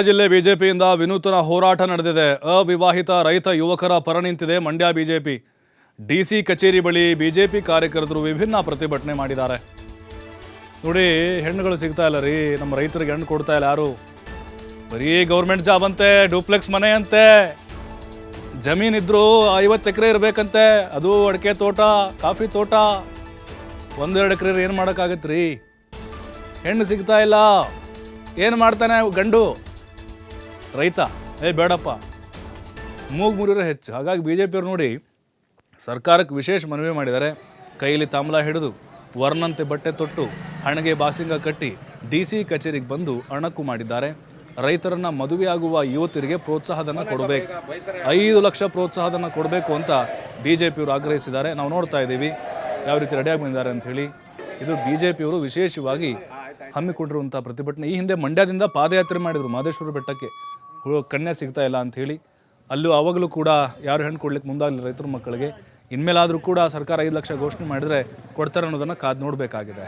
ಜಿಲ್ಲೆ ಬಿಜೆಪಿಯಿಂದ ವಿನೂತನ ಹೋರಾಟ ನಡೆದಿದೆ. ಅವಿವಾಹಿತ ರೈತ ಯುವಕರ ಪರ ನಿಂತಿದೆ ಮಂಡ್ಯ ಬಿಜೆಪಿ. ಡಿಸಿ ಕಚೇರಿ ಬಳಿ ಬಿಜೆಪಿ ಕಾರ್ಯಕರ್ತರು ವಿಭಿನ್ನ ಪ್ರತಿಭಟನೆ ಮಾಡಿದ್ದಾರೆ. ನೋಡಿ, ಹೆಣ್ಣುಗಳು ಸಿಗ್ತಾ ಇಲ್ಲ ರೀ, ನಮ್ಮ ರೈತರಿಗೆ ಹೆಣ್ಣು ಕೊಡ್ತಾ ಇಲ್ಲ ಯಾರು. ಬರೀ ಗೌರ್ಮೆಂಟ್ ಜಾಬ್ ಅಂತೆ, ಡೂಪ್ಲೆಕ್ಸ್ ಮನೆ ಅಂತೆ, ಜಮೀನಿದ್ರು 50 ಎಕರೆ ಇರಬೇಕಂತೆ, ಅದು ಅಡಿಕೆ ತೋಟ, ಕಾಫಿ ತೋಟ. 1-2 ಎಕರೆ ಏನು ಮಾಡೋಕ್ಕಾಗತ್ತೆ ರೀ? ಹೆಣ್ಣು ಸಿಗ್ತಾ ಇಲ್ಲ. ಏನು ಮಾಡ್ತಾನೆ ಗಂಡು ರೈತ? ಬೇಡಪ್ಪ, ಮೂಗು ಮುರಿದ್ರೆ ಹೆಚ್ಚು. ಹಾಗಾಗಿ ಬಿ ಜೆ ಪಿಯವರು ನೋಡಿ ಸರ್ಕಾರಕ್ಕೆ ವಿಶೇಷ ಮನವಿ ಮಾಡಿದ್ದಾರೆ. ಕೈಯಲ್ಲಿ ತಾಂಬಲ ಹಿಡಿದು, ವರ್ಣಂತೆ ಬಟ್ಟೆ ತೊಟ್ಟು, ಹಣೆಗೆ ಬಾಸಿಂಗ ಕಟ್ಟಿ ಡಿ ಸಿ ಕಚೇರಿಗೆ ಬಂದು ಅಣಕು ಮಾಡಿದ್ದಾರೆ. ರೈತರನ್ನು ಮದುವೆಯಾಗುವ ಯುವತಿಯರಿಗೆ ಪ್ರೋತ್ಸಾಹಧನ ಕೊಡಬೇಕು, 5 ಲಕ್ಷ ಪ್ರೋತ್ಸಾಹಧನ ಕೊಡಬೇಕು ಅಂತ ಬಿ ಜೆ ಪಿಯವರು ಆಗ್ರಹಿಸಿದ್ದಾರೆ. ನಾವು ನೋಡ್ತಾ ಇದ್ದೀವಿ ಯಾವ ರೀತಿ ರೆಡಿಯಾಗಿ ಬಂದಿದ್ದಾರೆ ಅಂಥೇಳಿ. ಇದು ಬಿ ಜೆ ಪಿಯವರು ವಿಶೇಷವಾಗಿ ಹಮ್ಮಿಕೊಂಡಿರುವಂಥ ಪ್ರತಿಭಟನೆ. ಈ ಹಿಂದೆ ಮಂಡ್ಯದಿಂದ ಪಾದಯಾತ್ರೆ ಮಾಡಿದರು ಮಹದೇಶ್ವರ ಬೆಟ್ಟಕ್ಕೆ, ಕನ್ಯೆ ಸಿಗ್ತಾ ಇಲ್ಲ ಅಂಥೇಳಿ. ಅಲ್ಲೂ ಆವಾಗಲೂ ಕೂಡ ಯಾರು ಹೆಣ್ಣು ಕೊಡ್ಲಿಕ್ಕೆ ಮುಂದಾಗಲಿ ರೈತರ ಮಕ್ಕಳಿಗೆ. ಇನ್ಮೇಲಾದರೂ ಕೂಡ ಸರ್ಕಾರ 5 ಲಕ್ಷ ಘೋಷಣೆ ಮಾಡಿದರೆ ಕೊಡ್ತಾರೆ ಅನ್ನೋದನ್ನು ಕಾದು ನೋಡಬೇಕಾಗಿದೆ.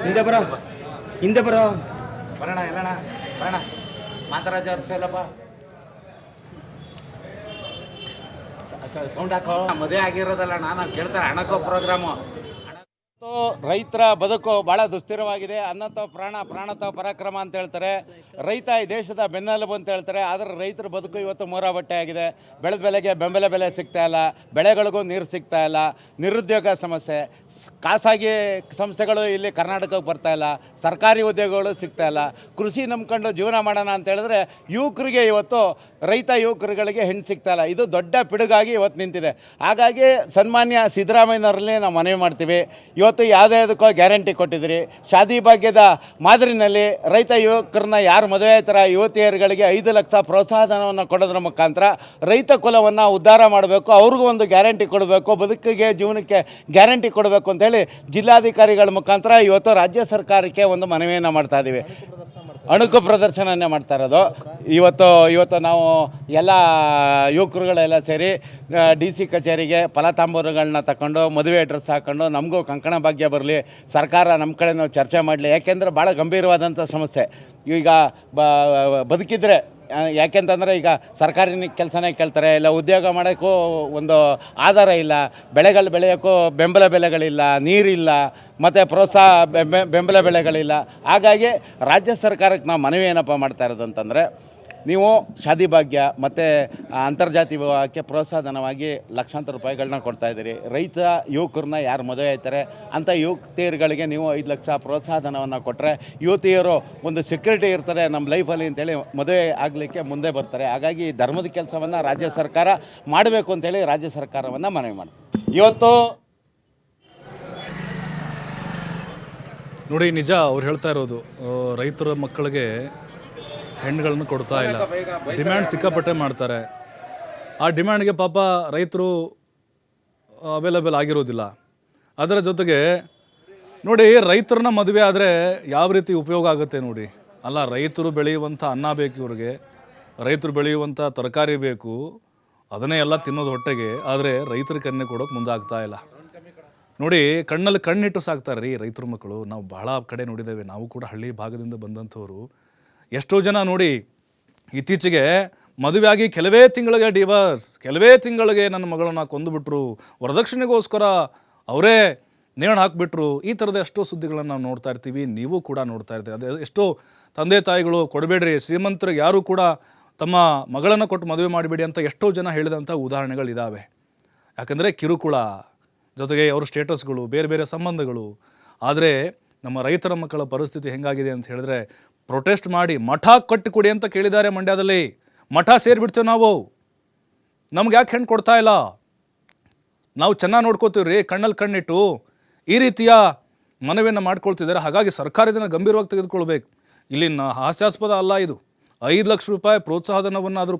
ಹಿಂದೆ ಬರೋ ಬರೋಣ ಎಲ್ಲಣ್ಣ ಬರೋಣ ಮಾತರಾಜ ಅವ್ರ ಸೌಂಡ್ ಹಾಕೋ. ಮದುವೆ ಆಗಿರೋದಲ್ಲ, ನಾನು ಕೇಳ್ತಾರೆ ಹಣಕ್ಕೋ ಪ್ರೋಗ್ರಾಮು. ರೈತರ ಬದುಕು ಭಾಳ ದುಸ್ಥಿರವಾಗಿದೆ. ಅನ್ನತೋ ಪ್ರಾಣ, ಪ್ರಾಣತೋ ಪರಾಕ್ರಮ ಅಂತ ಹೇಳ್ತಾರೆ. ರೈತ ಈ ದೇಶದ ಬೆನ್ನೆಲುಬು ಅಂತ ಹೇಳ್ತಾರೆ. ಆದರೆ ರೈತರ ಬದುಕು ಇವತ್ತು ಮೂರಾಬಟ್ಟೆ ಆಗಿದೆ. ಬೆಳೆದ ಬೆಲೆಗೆ ಬೆಲೆ ಸಿಗ್ತಾ ಇಲ್ಲ, ಬೆಳೆಗಳಿಗೂ ನೀರು ಸಿಗ್ತಾ ಇಲ್ಲ, ನಿರುದ್ಯೋಗ ಸಮಸ್ಯೆ, ಖಾಸಗಿ ಸಂಸ್ಥೆಗಳು ಇಲ್ಲಿ ಕರ್ನಾಟಕಕ್ಕೆ ಬರ್ತಾ ಇಲ್ಲ, ಸರ್ಕಾರಿ ಉದ್ಯೋಗಗಳು ಸಿಗ್ತಾ ಇಲ್ಲ. ಕೃಷಿ ನಂಬ್ಕೊಂಡು ಜೀವನ ಮಾಡೋಣ ಅಂತ ಹೇಳಿದ್ರೆ ಯುವಕರಿಗೆ ಇವತ್ತು ರೈತ ಯುವಕರುಗಳಿಗೆ ಹೆಣ್ಣು ಸಿಗ್ತಾ ಇಲ್ಲ. ಇದು ದೊಡ್ಡ ಪಿಡುಗಾಗಿ ಇವತ್ತು ನಿಂತಿದೆ. ಹಾಗಾಗಿ ಸನ್ಮಾನ್ಯ ಸಿದ್ದರಾಮಯ್ಯನವರಲ್ಲಿ ನಾವು ಮನವಿ ಮಾಡ್ತೀವಿ. ಇವತ್ತು ಯಾವುದಕ್ಕೋ ಗ್ಯಾರಂಟಿ ಕೊಟ್ಟಿದ್ದೀರಿ. ಶಾದಿ ಭಾಗ್ಯದ ಮಾದರಿನಲ್ಲಿ ರೈತ ಯುವಕರನ್ನ ಯಾರು ಮದುವೆ ಆಯ್ತಾರ ಯುವತಿಯರುಗಳಿಗೆ 5 ಲಕ್ಷ ಪ್ರೋತ್ಸಾಹಧನವನ್ನು ಕೊಡೋದ್ರ ಮುಖಾಂತರ ರೈತ ಕುಲವನ್ನು ಉದ್ಧಾರ ಮಾಡಬೇಕು, ಅವ್ರಿಗೂ ಒಂದು ಗ್ಯಾರಂಟಿ ಕೊಡಬೇಕು, ಬದುಕಿಗೆ ಜೀವನಕ್ಕೆ ಗ್ಯಾರಂಟಿ ಕೊಡಬೇಕು ಅಂತೇಳಿ ಜಿಲ್ಲಾಧಿಕಾರಿಗಳ ಮುಖಾಂತರ ಇವತ್ತು ರಾಜ್ಯ ಸರ್ಕಾರಕ್ಕೆ ಒಂದು ಮನವಿಯನ್ನು ಮಾಡ್ತಾ ಇದ್ದೀವಿ. ಅಣುಕು ಪ್ರದರ್ಶನನೇ ಮಾಡ್ತಾ ಇರೋದು. ಇವತ್ತು ನಾವು ಎಲ್ಲ ಯುವಕರುಗಳೆಲ್ಲ ಸೇರಿ ಡಿ ಸಿ ಕಚೇರಿಗೆ ಫಲತಾಂಬೂಲಗಳನ್ನ ತಗೊಂಡು ಮದುವೆ ಡ್ರೆಸ್ ಹಾಕ್ಕೊಂಡು ನಮಗೂ ಕಂಕಣ ಭಾಗ್ಯ ಬರಲಿ, ಸರ್ಕಾರ ನಮ್ಮ ಕಡೆ ನಾವು ಚರ್ಚೆ ಮಾಡಲಿ. ಯಾಕೆಂದರೆ ಭಾಳ ಗಂಭೀರವಾದಂಥ ಸಮಸ್ಯೆ. ಈಗ ಬದುಕಿದ್ರೆ, ಯಾಕೆಂತಂದರೆ ಈಗ ಸರ್ಕಾರಿ ಕೆಲಸನೇ ಕೇಳ್ತಾರೆ, ಇಲ್ಲ ಉದ್ಯೋಗ ಮಾಡೋಕ್ಕೂ ಒಂದು ಆಧಾರ ಇಲ್ಲ, ಬೆಳೆಗಳು ಬೆಳೆಯೋಕ್ಕೂ ಬೆಂಬಲ ಬೆಲೆಗಳಿಲ್ಲ, ನೀರಿಲ್ಲ, ಮತ್ತು ಪ್ರೋತ್ಸಾಹ ಬೆಂಬಲ ಬೆಲೆಗಳಿಲ್ಲ. ಹಾಗಾಗಿ ರಾಜ್ಯ ಸರ್ಕಾರಕ್ಕೆ ನಾವು ಮನವಿ ಏನಪ್ಪ ಮಾಡ್ತಾ ಇರೋದು ಅಂತಂದರೆ, ನೀವು ಶಾದಿ ಭಾಗ್ಯ ಮತ್ತು ಅಂತರ್ಜಾತಿ ವಿವಾಹಕ್ಕೆ ಪ್ರೋತ್ಸಾಹಧನವಾಗಿ ಲಕ್ಷಾಂತರ ರೂಪಾಯಿಗಳನ್ನ ಕೊಡ್ತಾಯಿದ್ದೀರಿ. ರೈತ ಯುವಕರನ್ನ ಯಾರು ಮದುವೆ ಆಯ್ತಾರೆ ಅಂಥ ಯುವತಿಯರುಗಳಿಗೆ ನೀವು 5 ಲಕ್ಷ ಪ್ರೋತ್ಸಾಹಧನವನ್ನು ಕೊಟ್ಟರೆ ಯುವತಿಯರು ಒಂದು ಸೆಕ್ಯೂರಿಟಿ ಇರ್ತಾರೆ ನಮ್ಮ ಲೈಫಲ್ಲಿ ಅಂತೇಳಿ ಮದುವೆ ಆಗಲಿಕ್ಕೆ ಮುಂದೆ ಬರ್ತಾರೆ. ಹಾಗಾಗಿ ಧರ್ಮದ ಕೆಲಸವನ್ನು ರಾಜ್ಯ ಸರ್ಕಾರ ಮಾಡಬೇಕು ಅಂತೇಳಿ ರಾಜ್ಯ ಸರ್ಕಾರವನ್ನು ಮನವಿ ಮಾಡಿ. ಇವತ್ತು ನೋಡಿ, ನಿಜ ಅವ್ರು ಹೇಳ್ತಾ ಇರೋದು, ರೈತರ ಮಕ್ಕಳಿಗೆ ಹೆಣ್ಣುಗಳನ್ನು ಕೊಡ್ತಾ ಇಲ್ಲ, ಡಿಮ್ಯಾಂಡ್ ಸಿಕ್ಕಾಪಟ್ಟೆ ಮಾಡ್ತಾರೆ. ಆ ಡಿಮ್ಯಾಂಡ್ಗೆ ಪಾಪ ರೈತರು ಅವೈಲೇಬಲ್ ಆಗಿರೋದಿಲ್ಲ. ಅದರ ಜೊತೆಗೆ ನೋಡಿ, ರೈತರನ್ನ ಮದುವೆ ಆದರೆ ಯಾವ ರೀತಿ ಉಪಯೋಗ ಆಗುತ್ತೆ ನೋಡಿ. ಅಲ್ಲ, ರೈತರು ಬೆಳೆಯುವಂಥ ಅನ್ನ ಬೇಕು ಇವ್ರಿಗೆ, ರೈತರು ಬೆಳೆಯುವಂಥ ತರಕಾರಿ ಬೇಕು, ಅದನ್ನೇ ಎಲ್ಲ ತಿನ್ನೋದು ಹೊಟ್ಟೆಗೆ. ಆದರೆ ರೈತರ ಕನ್ಯೆ ಕೊಡೋಕೆ ಮುಂದಾಗ್ತಾ ಇಲ್ಲ ನೋಡಿ. ಕಣ್ಣಲ್ಲಿ ಕಣ್ಣಿಟ್ಟು ಸಾಕ್ತಾರೆ ರೀ ರೈತರ ಮಕ್ಕಳು. ನಾವು ಭಾಳ ಕಡೆ ನೋಡಿದ್ದೇವೆ, ನಾವು ಕೂಡ ಹಳ್ಳಿ ಭಾಗದಿಂದ ಬಂದಂಥವ್ರು. ಎಷ್ಟೋ ಜನ ನೋಡಿ, ಇತ್ತೀಚೆಗೆ ಮದುವೆಯಾಗಿ ಕೆಲವೇ ತಿಂಗಳಿಗೆ ಡಿವರ್ಸ್, ಕೆಲವೇ ತಿಂಗಳಿಗೆ ನನ್ನ ಮಗಳನ್ನ ಕೊಂದುಬಿಟ್ರು, ವರದಕ್ಷಿಣೆಗೋಸ್ಕರ ಅವರೇ ನೇಣು ಹಾಕಿಬಿಟ್ರು. ಈ ಥರದ ಎಷ್ಟೋ ಸುದ್ದಿಗಳನ್ನು ನಾವು ನೋಡ್ತಾ ಇರ್ತೀವಿ, ನೀವು ಕೂಡ ನೋಡ್ತಾ ಇರ್ತೀವಿ. ಅದೇ ಎಷ್ಟೋ ತಂದೆ ತಾಯಿಗಳು ಕೊಡಬೇಡ್ರಿ, ಶ್ರೀಮಂತರಿಗೆ ಯಾರೂ ಕೂಡ ತಮ್ಮ ಮಗಳನ್ನು ಕೊಟ್ಟು ಮದುವೆ ಮಾಡಿಬೇಡಿ ಅಂತ ಎಷ್ಟೋ ಜನ ಹೇಳಿದಂಥ ಉದಾಹರಣೆಗಳಿದ್ದಾವೆ. ಯಾಕಂದರೆ ಕಿರುಕುಳ, ಜೊತೆಗೆ ಅವ್ರ ಸ್ಟೇಟಸ್ಗಳು, ಬೇರೆ ಬೇರೆ ಸಂಬಂಧಗಳು. ಆದರೆ ನಮ್ಮ ರೈತರ ಮಕ್ಕಳ ಪರಿಸ್ಥಿತಿ ಹೆಂಗಾಗಿದೆ ಅಂತ ಹೇಳಿದ್ರೆ, ಪ್ರೊಟೆಸ್ಟ್ ಮಾಡಿ ಮಠ ಕಟ್ಟಿಕೊಡಿ ಅಂತ ಕೇಳಿದ್ದಾರೆ ಮಂಡ್ಯದಲ್ಲಿ. ಮಠ ಸೇರಿಬಿಡ್ತೇವೆ ನಾವು, ನಮ್ಗೆ ಯಾಕೆ ಹೆಣ್ಣು ಕೊಡ್ತಾ ಇಲ್ಲ, ನಾವು ಚೆನ್ನಾಗಿ ನೋಡ್ಕೋತೀವಿ ರೀ, ಕಣ್ಣಲ್ಲಿ ಕಣ್ಣಿಟ್ಟು. ಈ ರೀತಿಯ ಮನವಿಯನ್ನು ಮಾಡ್ಕೊಳ್ತಿದ್ದಾರೆ. ಹಾಗಾಗಿ ಸರ್ಕಾರ ಇದನ್ನು ಗಂಭೀರವಾಗಿ ತೆಗೆದುಕೊಳ್ಬೇಕು. ಇಲ್ಲಿನ ಹಾಸ್ಯಾಸ್ಪದ ಅಲ್ಲ ಇದು. 5 ಲಕ್ಷ ರೂಪಾಯಿ ಪ್ರೋತ್ಸಾಹಧನವನ್ನು ಆದರೂ